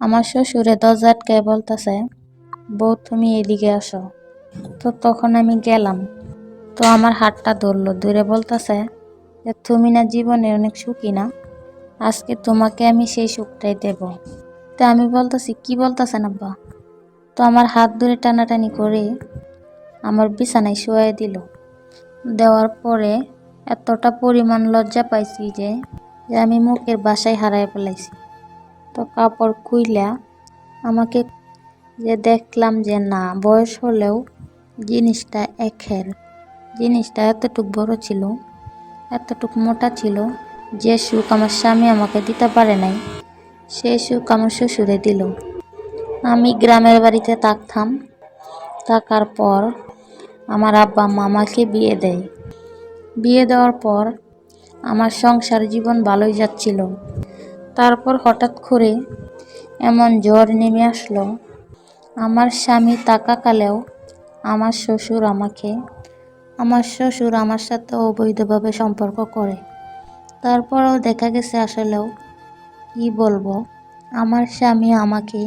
আমার শ্বশুরে দরজা আটকায় বলতেছে, বউ তুমি এদিকে আসো। তো তখন আমি গেলাম। তো আমার হাতটা ধরলো, ধরে বলতেছে যে তুমি না জীবনে অনেক সুখী না, আজকে তোমাকে আমি সেই সুখটাই দেব। তো আমি বলতেছি কি বলতেছেন আব্বা? তো আমার হাত ধরে টানাটানি করে আমার বিছানায় শুয়ে দিল। দেওয়ার পরে এতটা পরিমাণ লজ্জা পাইছি যে আমি মুখের বাসায় হারায় ফেলাইছি। তো কাপড় খুইলা আমাকে যে দেখলাম যে না, বয়স হলেও জিনিসটা একের, জিনিসটা এতটুক বড় ছিল, এতটুক মোটা ছিল, যে সুখ আমার স্বামী আমাকে দিতে পারে নাই সেই সুখ আমার শ্বশুরে দিল। আমি গ্রামের বাড়িতে থাকতাম, থাকার পর আমার আব্বা আম্মা আমাকে বিয়ে দেয়। বিয়ে দেওয়ার পর আমার সংসার জীবন ভালোই যাচ্ছিল। তারপর হঠাৎ করে এমন ঝড় নেমে আসলো, আমার স্বামী থাকাকালেও আমার শ্বশুর আমার সাথে অবৈধভাবে সম্পর্ক করে। তারপরেও দেখা গেছে আসলেও কি বলবো, আমার স্বামী আমাকে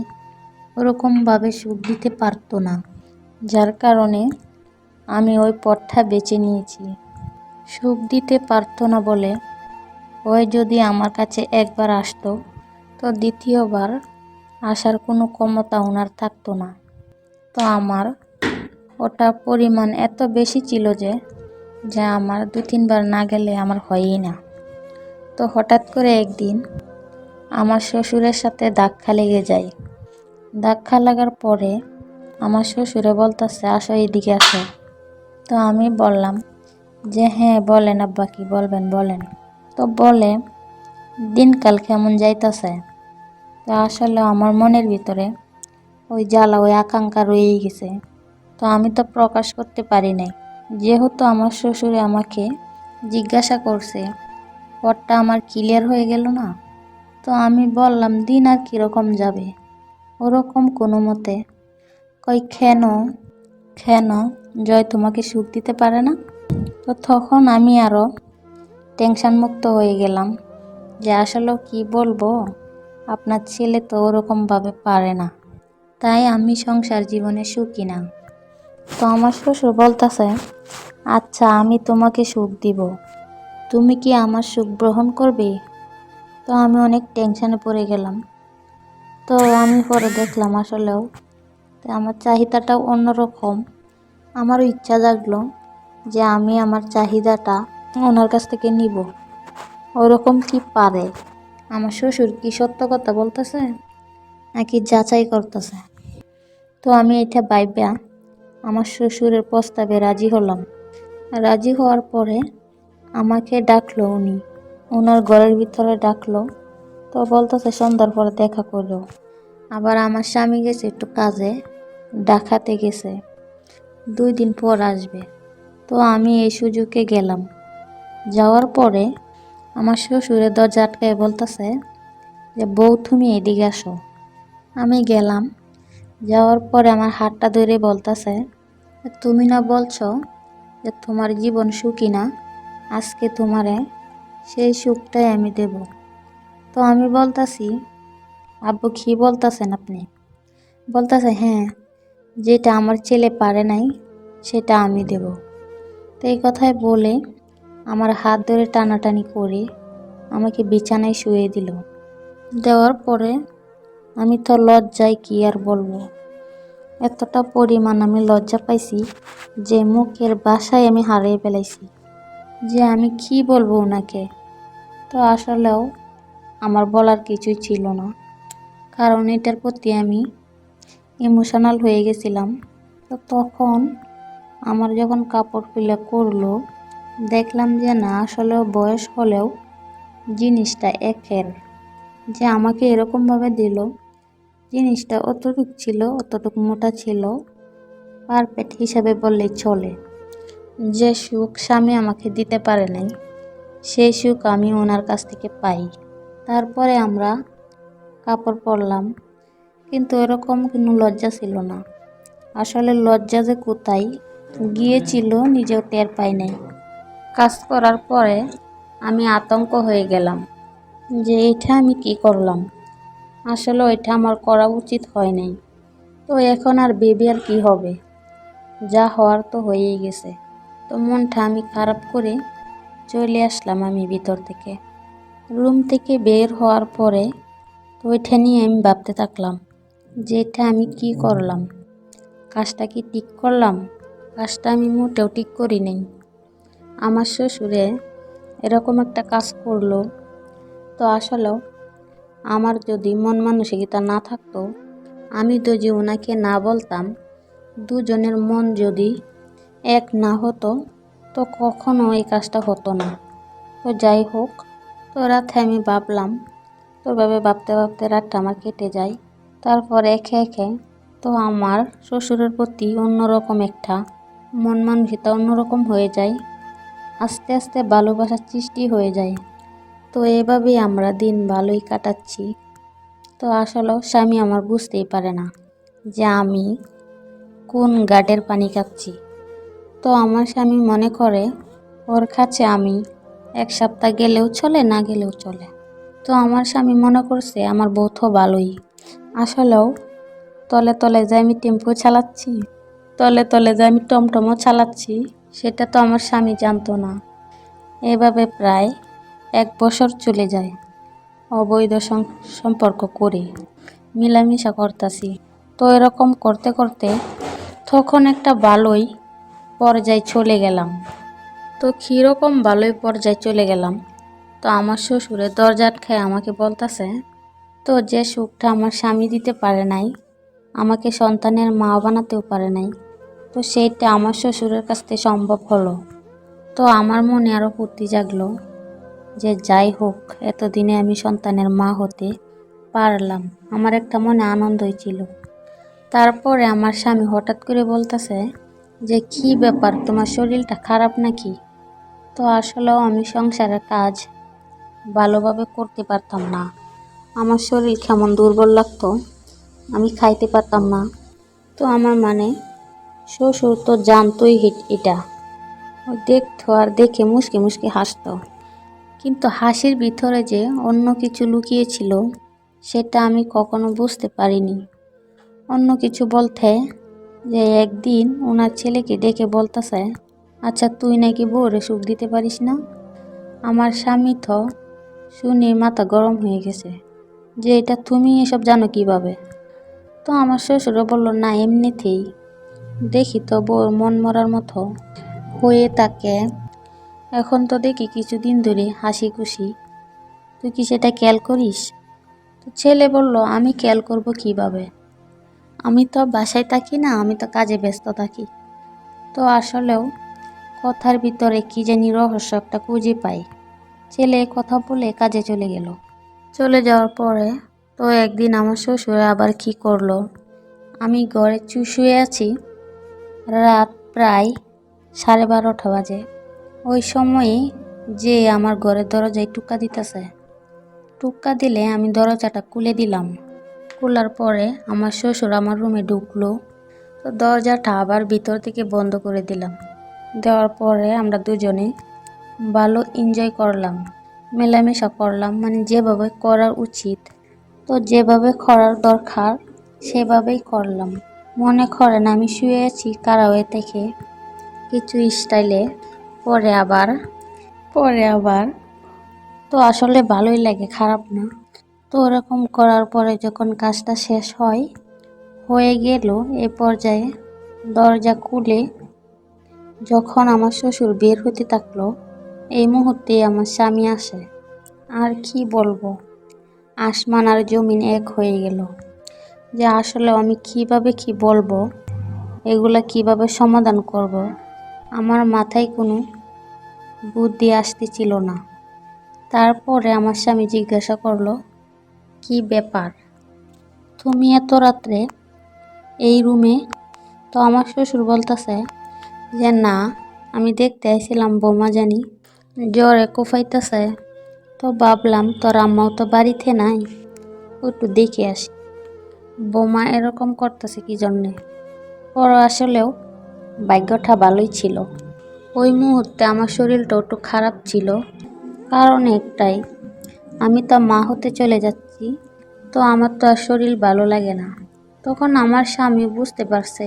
ওরকমভাবে সুখ দিতে পারতো না, যার কারণে আমি ওই পথটা বেছে নিয়েছি। সুখ দিতে পারতো না বলে ওই যদি আমার কাছে একবার আসতো তো দ্বিতীয়বার আসার কোনো ক্ষমতা ওনার থাকতো না। তো আমার ওটার পরিমাণ এত বেশি ছিল যে আমার 2-3 বার না গেলে আমার হয়ই না। তো হঠাৎ করে একদিন আমার শ্বশুরের সাথে ধাক্কা লেগে যায়। ধাক্কা লাগার পরে আমার শ্বশুরে বলতেছে আসো এদিকে আসো। তো আমি বললাম যে হ্যাঁ বলেন আব্বা, কি বলবেন বলেন। তো বলে দিনকাল কেমন যাইতেছে। তো আসলে আমার মনের ভিতরে ওই জ্বালা, ওই আকাঙ্ক্ষা রয়েই গেছে। তো আমি তো প্রকাশ করতে পারি নাই, যেহেতু আমার শ্বশুরে আমাকে জিজ্ঞাসা করছে, পথটা আমার ক্লিয়ার হয়ে গেল না। তো আমি বললাম দিন আর কীরকম যাবে, ওরকম কোনো মতে। কই কেন কেন জয় তোমাকে সুখ দিতে পারে না? তো তখন আমি আরও টেনশন মুক্ত হয়ে গেলাম যে আসলে কি বলবো, আপনার ছেলে তো ওরকমভাবে পারে না, তাই আমি সংসার জীবনে সুখী না। তো আমার শ্বশুর বলতেছে আচ্ছা আমি তোমাকে সুখ দিব, তুমি কি আমার সুখ গ্রহণ করবে? তো আমি অনেক টেনশনে পড়ে গেলাম। তো আমি পরে দেখলাম আসলেও তো আমার চাহিদাটাও অন্যরকম। আমারও ইচ্ছা জাগলো যে আমি আমার চাহিদাটা ওনার কাছ থেকে নিব। ওরকম কি পারে? আমার শ্বশুর কি সত্য কথা বলতেছে নাকি যাচাই করতেছে? তো আমি এটা ভাইবা আমার শ্বশুরের প্রস্তাবে রাজি হলাম। রাজি হওয়ার পরে আমাকে ডাকলো উনি, ওনার ঘরের ভিতরে ডাকলো। তো বলতেছে সন্ধ্যার পরে দেখা করো। আবার আমার স্বামী গেছে একটু কাজে, ঢাকাতে গেছে, 2 দিন পর আসবে। তো আমি এই সুযোগে গেলাম। যাওয়ার পরে আমার শ্বশুরে দরজা আটকায় বলতেছে যে বউ তুমি এদিকে আসো। আমি গেলাম। যাওয়ার পরে আমার হাতটা ধরে বলতেছে তুমি না বলছো যে তোমার জীবন সুখী না, আজকে তোমারে সেই সুখটাই আমি দেব। তো আমি বলতাছি আব্বু কি বলতেছেন আপনি? বলতেছে হ্যাঁ, যেটা আমার ছেলে পারে নাই সেটা আমি দেব। তো এই কথায় বলে আমার হাত ধরে টানাটানি করে আমাকে বিছানায় শুয়ে দিল। দেওয়ার পরে আমি তো লজ্জায় কি আর বলবো, এতটা পরিমাণ আমি লজ্জা পাইছি যে মুখের বাসায় আমি হারিয়ে ফেলাইছি যে আমি কি বলবো ওনাকে। তো আসলেও আমার বলার কিছুই ছিল না, কারণ এটার প্রতি আমি ইমোশনাল হয়ে গেছিলাম। তো তখন আমার যখন কাপড় খুলে করলো, দেখলাম যে না আসলেও বয়স হলেও জিনিসটা একের, যে আমাকে এরকমভাবে দিল, জিনিসটা অতটুক ছিল, অতটুক মোটা ছিল, পারফেক্ট হিসাবে বললেই চলে। যে সুখ স্বামী আমাকে দিতে পারে নাই সেই সুখ আমি ওনার কাছ থেকে পাই। তারপরে আমরা কাপড় পরলাম, কিন্তু এরকম কোনো লজ্জা ছিল না। আসলে লজ্জা যে কোথায় গিয়েছিল নিজেও টের পাই নাই। কাজ করার পরে আমি আতঙ্ক হয়ে গেলাম যে এটা আমি কি করলাম। আসলে এটা আমার করা উচিত হয় নাই। তো এখন আর ভেবে আর কি হবে, যা হওয়ার তো হয়েই গেছে। তো মনটা আমি খারাপ করে চলে আসলাম আমি ভিতর থেকে। রুম থেকে বের হওয়ার পরে তো ওইটা নিয়ে আমি ভাবতে থাকলাম যে এটা আমি কি করলাম, কাজটা কি ঠিক করলাম? কাজটা আমি মোটেও ঠিক করি নাই। আমার শ্বশুরে এরকম একটা কাজ করলো, তো আসলেও আমার যদি মন মানসিকতা না থাকতো, আমি যদি ওনাকে না বলতাম, দুজনের মন যদি এক না হতো, তো কখনো এই কাজটা হতো না। তো যাই হোক, তো রাতে আমি ভাবলাম, তো ভাবে ভাবতে ভাবতে রাতটা আমার কেটে যায়। তারপর একে একে তো আমার শ্বশুরের প্রতি অন্যরকম একটা মন মানসিকতা অন্যরকম হয়ে যায়। আস্তে আস্তে ভালোবাসার সৃষ্টি হয়ে যায়। তো এভাবেই আমরা দিন ভালোই কাটাচ্ছি। তো আসলেও স্বামী আমার বুঝতেই পারে না যে আমি কোন ঘাটের পানি খাচ্ছি। তো আমার স্বামী মনে করে ওর কাছে আমি 1 সপ্তাহ গেলেও চলে, না গেলেও চলে। তো আমার স্বামী মনে করছে আমার বউ তো ভালোই। আসলেও তলে তলে যে আমি টেম্পো চালাচ্ছি, তলে তলে যে আমি টমটমও চালাচ্ছি, সেটা তো আমার স্বামী জানতো না। এভাবে প্রায় 1 বছর চলে যায় অবৈধ সম্পর্ক করে মিলামিশা করতাছি। তো এরকম করতে করতে তখন একটা ভালোই পর্যায়ে চলে গেলাম। তো কীরকম ভালোই পর্যায়ে চলে গেলাম, তো আমার শ্বশুরে দরজা আটকায় আমাকে বলতাছে, তো যে সুখটা আমার স্বামী দিতে পারে নাই, আমাকে সন্তানের মা বানাতেও পারে নাই, তো সেইটা আমার শ্বশুরের কাছ থেকে সম্ভব হলো। তো আমার মনে আরও ফুর্তি জাগলো যে যাই হোক, এতদিনে আমি সন্তানের মা হতে পারলাম। আমার একটা মনে আনন্দই ছিল। তারপরে আমার স্বামী হঠাৎ করে বলতেছে যে কি ব্যাপার, তোমার শরীরটা খারাপ নাকি? তো আসলেও আমি সংসারের কাজ ভালোভাবে করতে পারতাম না। আমার শরীর কেমন দুর্বল লাগতো, আমি খাইতে পারতাম না। তো আমার মানে শ্বশুর তো জানতোই এটা। ও দেখতো আর দেখে মুসকে মুসকে হাসতো, কিন্তু হাসির ভিতরে যে অন্য কিছু লুকিয়েছিল সেটা আমি কখনো বুঝতে পারিনি। অন্য কিছু বলতে যে একদিন ওনার ছেলেকে ডেকে বলতেছে, আচ্ছা তুই নাকি বউরে সুখ দিতে পারিস না? আমার স্বামী তো শুনে মাথা গরম হয়ে গেছে যে এটা তুমি এসব জানো কিভাবে? তো আমার শ্বশুরও বলল, না এমনিতেই দেখি তো বউর মন মরার মতো হয়ে থাকে। এখন তো দেখি কিছুদিন ধরে হাসি খুশি, তুই কি সেটা খেয়াল করিস? তো ছেলে বলল, আমি খেয়াল করব কিভাবে? আমি তো বাসায় থাকি না, আমি তো কাজে ব্যস্ত থাকি। তো আসলেও কথার ভিতরে কি জানি রহস্য একটা খুঁজে পাই। ছেলে কথা বলে কাজে চলে গেল। চলে যাওয়ার পরে তো একদিন আমার শ্বশুর আবার কি করলো, আমি ঘরে শুয়ে আছি, রাত প্রায় 12:30 বাজে। ওই সময়ে যে আমার ঘরের দরজায় টোকা দিতেছে, টোকা দিলে আমি দরজাটা খুলে দিলাম। খোলার পরে আমার শ্বশুর আমার রুমে ঢুকলো। তো দরজাটা আবার ভিতর থেকে বন্ধ করে দিলাম। দেওয়ার পরে আমরা দুজনে ভালো এনজয় করলাম, মেলামেশা করলাম, মানে যেভাবে করা উচিত, তো যেভাবে করার দরকার সেভাবেই করলাম। মনে করেন আমি শুয়ে আছি কারাওয়ে থেকে কিছু স্টাইলে, পরে আবার তো আসলে ভালোই লাগে, খারাপ না। তো ওরকম করার পরে যখন কাজটা শেষ হয়ে গেল, এ পর্যায়ে দরজা খুলে যখন আমার শ্বশুর বের হতে থাকলো, এই মুহূর্তে আমার স্বামী আসে। আর কি বলবো, আসমান আর জমিন এক হয়ে গেল। যে আসলে আমি কিভাবে কি বলবো, এগুলা কিভাবে সমাধান করব, আমার মাথায় কোনো বুদ্ধি আসতেছিল না। তারপরে আমার স্বামী জিজ্ঞাসা করলো, কি ব্যাপার, তুমি এত রাত্রে এই রুমে? তো আমার শ্বশুর বলতেছে যে না, আমি দেখতে আইছিলাম বৌমা জানি জ্বরে কোফাইতেছে, তো ভাবলাম তোর আম্মাও তো বাড়িতে নাই, একটু দেখে আসি বৌমা এরকম করতেছে কি জন্যে। পর আসলেও ভাগ্যটা ভালোই ছিল। ওই মুহূর্তে আমার শরীরটা একটু খারাপ ছিল, কারণ একটাই, আমি তো মা হতে চলে যাচ্ছি। তো আমার তো আর শরীর ভালো লাগে না। তখন আমার স্বামী বুঝতে পারছে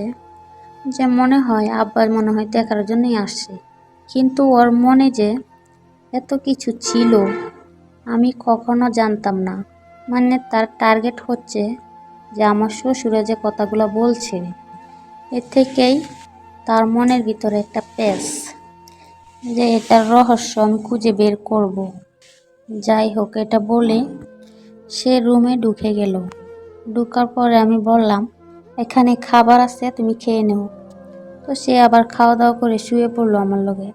যে মনে হয় আব্বা মনে হয় দেখার জন্যই আসছে, কিন্তু ওর মনে যে এত কিছু ছিল আমি কখনো জানতাম না। মানে তার টার্গেট হচ্ছে যে আমার শ্বশুরে যে কথাগুলো বলছে এর থেকেই তার মনের ভিতরে একটা পেশ যে এটার রহস্য আমি খুঁজে বের করব। যাই হোক, এটা বলে সে রুমে ঢুকে গেল। ঢুকার পরে আমি বললাম, এখানে খাবার আছে, তুমি খেয়ে নেও। তো সে আবার খাওয়া দাওয়া করে শুয়ে পড়লো আমার লগে।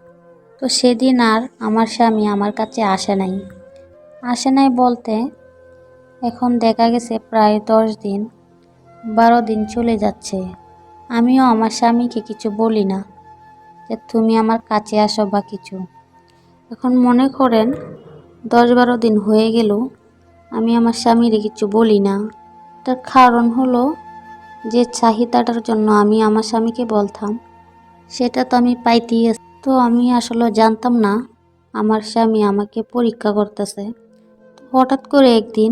তো সেদিন আর আমার স্বামী আমার কাছে আসে নাই বলতে এখন দেখা গেছে প্রায় 10 দিন 12 দিন চলে যাচ্ছে। আমিও আমার স্বামীকে কিছু বলি না যে তুমি আমার কাছে আসো বা কিছু। এখন মনে করেন 10-12 দিন হয়ে গেল আমি আমার স্বামীরে কিছু বলি না। তার কারণ হলো যে চাহিদাটার জন্য আমি আমার স্বামীকে বলতাম সেটা তো আমি পাইতেই আছি। তো আমি আসলে জানতাম না আমার স্বামী আমাকে পরীক্ষা করতেছে। হঠাৎ করে একদিন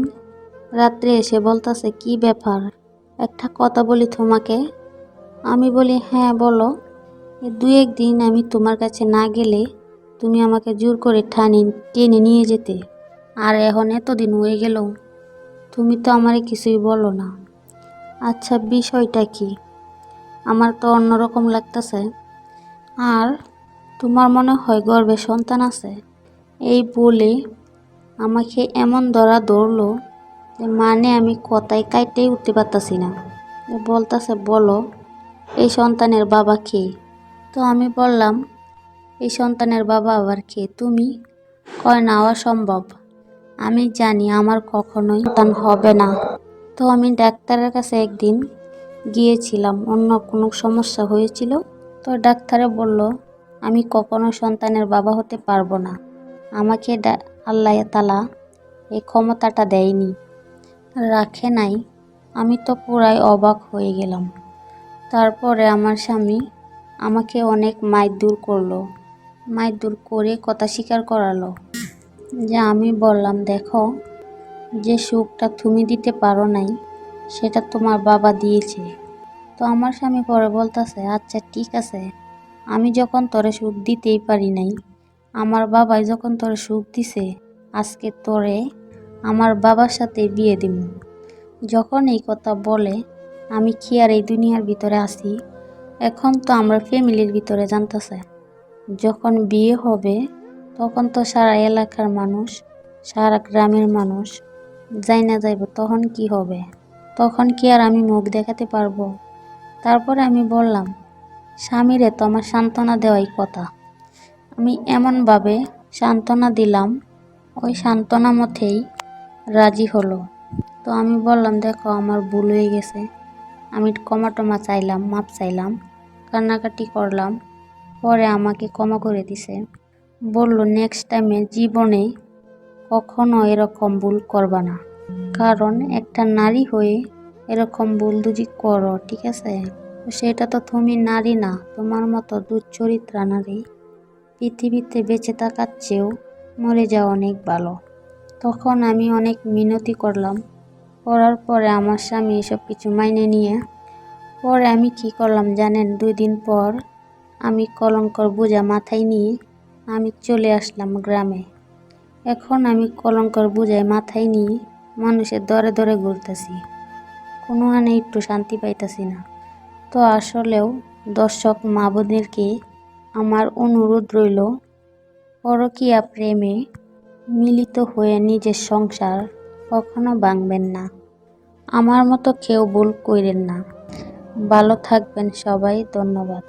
রাত্রে এসে বলতেছে, কি ব্যাপার, একটা কথা বলি তোমাকে। আমি বলি, হ্যাঁ বলো। 2-1 দিন আমি তোমার কাছে না গেলে তুমি আমাকে জোর করে টেনে নিয়ে যেতে, আর এখন এতদিন হয়ে গেল তুমি তো আমারে কিছুই বলো না। আচ্ছা, বিষয়টা কি? আমার তো অন্যরকম লাগতেছে। আর তোমার মনে হয় গর্ভে সন্তান আছে? এই বলে আমাকে এমন ধরলো যে মানে আমি কথায় কাইটেই উঠতে পারতাছি না। বলতাছে, বলো এই সন্তানের বাবা কে? তো আমি বললাম, এই সন্তানের বাবা আবার কে? তুমি? কয় না, অসম্ভব, আমি জানি আমার কখনোই সন্তান হবে না। তো আমি ডাক্তারের কাছে একদিন গিয়েছিলাম, অন্য কোনো সমস্যা হয়েছিল। তো ডাক্তারে বলল আমি কখনো সন্তানের বাবা হতে পারবো না, আমাকে আল্লাহ তাআলা এই ক্ষমতাটা দেয়নি, রাখে নাই। আমি তো পুরাই অবাক হয়ে গেলাম। তারপরে আমার স্বামী আমাকে অনেক মারধর করলো, মারধর করে কথা স্বীকার করালো। যে আমি বললাম, দেখো, যে সুখটা তুমি দিতে পারো নাই সেটা তোমার বাবা দিয়েছে। তো আমার স্বামী পরে বলতেছে, আচ্ছা ঠিক আছে, আমি যখন তোরে সুখ দিতেই পারি নাই, আমার বাবাই যখন তোরে সুখ দিছে, আজকে তোরে আমার বাবার সাথে বিয়ে দিব। যখন এই কথা বলে আমি কি আর এই দুনিয়ার ভিতরে আসি? এখন তো আমরা ফ্যামিলির ভিতরে জানতেছে, যখন বিয়ে হবে তখন তো সারা এলাকার মানুষ, সারা গ্রামের মানুষ জাইনা যাইব, তখন কি হবে? তখন কি আর আমি মুখ দেখাতে পারবো? তারপরে আমি বললাম, স্বামীরে তো আমার সান্ত্বনা দেওয়াই কথা। আমি এমনভাবে সান্ত্বনা দিলাম, ওই সান্ত্বনা মতেই রাজি হলো। তো আমি বললাম, দেখো আমার ভুল হয়ে গেছে, আমি ক্ষমা চাইলাম, মাপ চাইলাম, কান্নাকাটি করলাম। পরে আমাকে ক্ষমা করে দিছে। বলল নেক্সট টাইমে জীবনে কখনো এরকম ভুল করবা না, কারণ একটা নারী হয়ে এরকম ভুল যদি করো, ঠিক আছে, সেটা তো তুমি নারী না, তোমার মতো দুশ্চরিত্রা নারী পৃথিবীতে বেঁচে থাকার চেয়েও মরে যাওয়া অনেক ভালো। তখন আমি অনেক মিনতি করলাম। করার পরে আমার স্বামী এসব কিছু মাইনে নিয়ে, পরে আমি কি করলাম জানেন? 2 দিন পর আমি কলঙ্কর বোঝা মাথায় নিয়ে আমি চলে আসলাম গ্রামে। এখন আমি কলঙ্কর বোঝায় মাথায় নিয়ে মানুষের দরে দরে ঘুরতেছি, কোনোখানে একটু শান্তি পাইতেছি না। তো আসলেও দর্শক মা বোনেরকে আমার অনুরোধ রইল, পরকীয়া প্রেমে মিলিত হয়ে নিজের সংসার কখনো ভাঙবেন না। আমার মতো কেউ ভুল কইরেন না। ভালো থাকবেন সবাই, ধন্যবাদ।